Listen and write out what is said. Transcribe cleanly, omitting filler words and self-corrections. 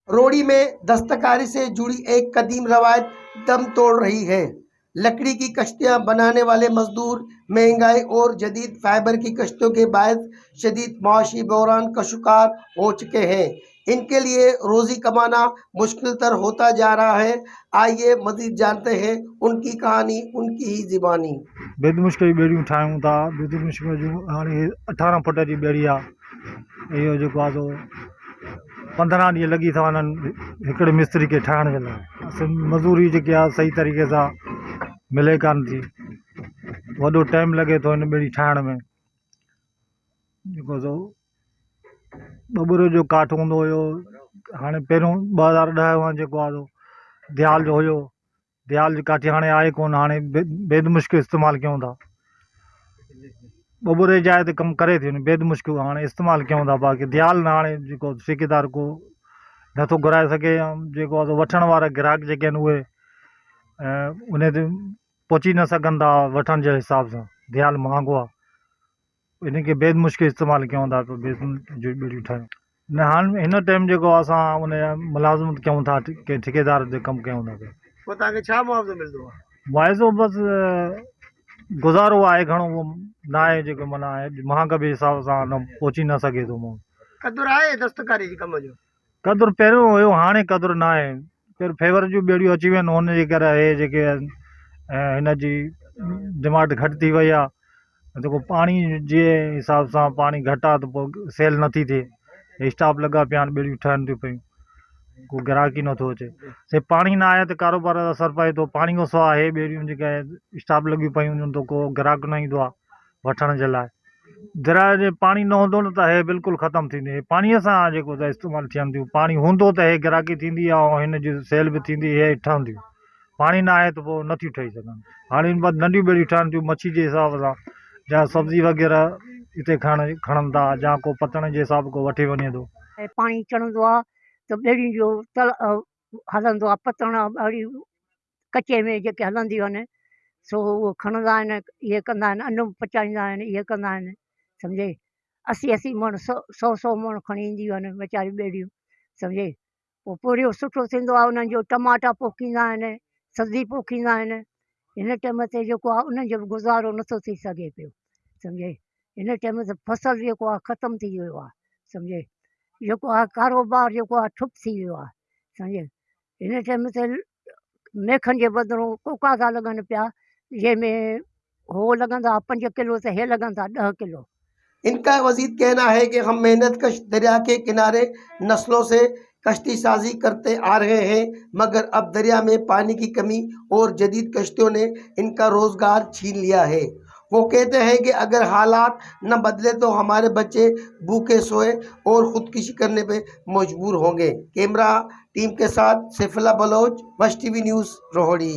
रोहड़ी में दस्तकारी से जुड़ी एक कदीम रवायत दम तोड़ रही है। लकड़ी की कश्तियां बनाने वाले मजदूर महंगाई और जदीद फाइबर की कश्तियों के बायस शदीद माशी बहरान का शिकार हो चुके हैं। इनके लिए रोजी कमाना मुश्किल तर होता जा रहा है। आइए मजीद जानते हैं उनकी कहानी, उनकी ही ज़ुबानी। बेदमुश्क जी बेड़ियूं ठाहियूं था। बेदमुश्क जूं हाणे 18 फुट जी बेड़ी आहे। इहो जेको आहे सो 15 ॾींहं लॻी था वञनि हिकिड़े मिस्त्री खे ठाहिण जे लाइ। असां मज़दूरी जेकी आहे सही तरीक़े सां मिले कान थी। वॾो टाइम लॻे थो हिन बेड़ी ठाहिण में। जेको सो बबूर जो काठ हूंदो हुयो। हाणे पहिरियों 2010 में जेको आहे सो दियाल जो हुयो। दियाल जी काठी हाणे आहे कोन। हाणे बेदमुश्क इस्तेमालु कयूं था। बबूर जी जाइ ते कमु करे थी वञे। बेदमुश्क हाणे इस्तेमालु कयूं था। बाक़ी दियाल न हाणे जेको ठेकेदार को नथो घुराए सघे। जेको आहे वठण वारा ग्राहक जेके आहिनि उहे उन ते पहुची न सघनि था वठण जे हिसाब सां। दियाल महांगो आहे। इन खे बेदमुश्क इस्तेमालु कयूं था। जो बेड़ियूं ठाहियूं न हाणे हिन टाइम जेको आहे असां उन मुलाज़िमत कयूं था। कंहिं ठेकेदार ते कमु कयूं था। पोइ तव्हांखे छा मुआवज़ो मिलंदो आहे? मुआवज़ो बसि गुज़ारो आहे घणो उहो न आहे। जेको माना आहे महांग बि हिसाब सां न पहुची न सघे थो माण्हू। क़दुरु आहे दस्तकारी जे कम जो? क़दुरु पहिरियों हुयो, हाणे क़दुरु न आहे। पहिरियों फेवर जूं बेड़ियूं अची वियूं आहिनि। हुनजे करे हे जेके हिन जी डिमांड घटि थी वई आहे। जेको पाणी जे हिसाब सां पाणी घटि आहे त पोइ सेल नथी थिए। स्टाफ लॻा पिया आहिनि, बेड़ियूं ठहनि थियूं पियूं, को ग्राहक ई नथो अचे। से पाणी न आहे त कारोबार ते असरु पए थो। पाणी खां सवाइ हे बेड़ियूं जेके स्टाफ लॻियूं पियूं हूंदियूं त को ग्राहक न ईंदो आहे वठण जे लाइ। दरिया जे पाणी न हूंदो न त हे बिल्कुलु ख़तमु थींदी। पाणीअ सां जेको त इस्तेमालु थियनि थियूं। पाणी हूंदो त हे ग्राहकी थींदी आहे ऐं हिन जी सेल बि थींदी। हे ठहंदियूं। पाणी न आहे त पोइ नथियूं ठही सघनि। हाणे बसि नंढियूं बेड़ियूं ठहनि थियूं मच्छी जे हिसाब सां। या सब्ज़ी वग़ैरह हिते खणनि था, या को पतण जे हिसाब को वठी वञे थो। पाणी चढ़ंदो आहे त ॿेड़ियुनि जो तल हलंदो आहे। पतण ॿेड़ियूं कचे में जेके हलंदियूं आहिनि सो उहो खणंदा आहिनि। इहे कंदा आहिनि, अन्न पचाईंदा आहिनि, इहे कंदा आहिनि। सम्झे 80 मण 100 मण खणी ईंदियूं आहिनि वीचारियूं ॿेड़ियूं। सम्झे पोइ पूरियो सुठो थींदो आहे। उन्हनि जो टमाटा पोखींदा आहिनि, सब्ज़ी पोखींदा आहिनि। हिन टाइम ते जेको आहे उन्हनि जो बि गुज़ारो नथो थी सघे पियो। सम्झे हिन टाइम ते फसल जेको आहे ख़तमु थी वियो आहे। सम्झे जेको आहे कारोबार जेको आहे ठप थी वियो आहे। सम्झे हिन टाइम ते मेखनि जे बदिरां कोका था लॻनि पिया, जंहिंमें हो लॻंदा 5 किलो त हे लॻंदा 10 किलो। इनका मजीद कहना है कि हम मेहनत कश दरिया के किनारे नस्लों से कश्ती साजी करते आ रहे हैं, मगर अब दरिया में पानी की कमी और जदीद कश्तियों ने इनका रोजगार छीन लिया है। वो कहते हैं कि अगर हालात न बदले तो हमारे बच्चे भूखे सोए और खुदकुशी करने पे मजबूर होंगे। कैमरा टीम के साथ सैफुल्लाह बलोच, वश टीवी न्यूज़, रोहड़ी।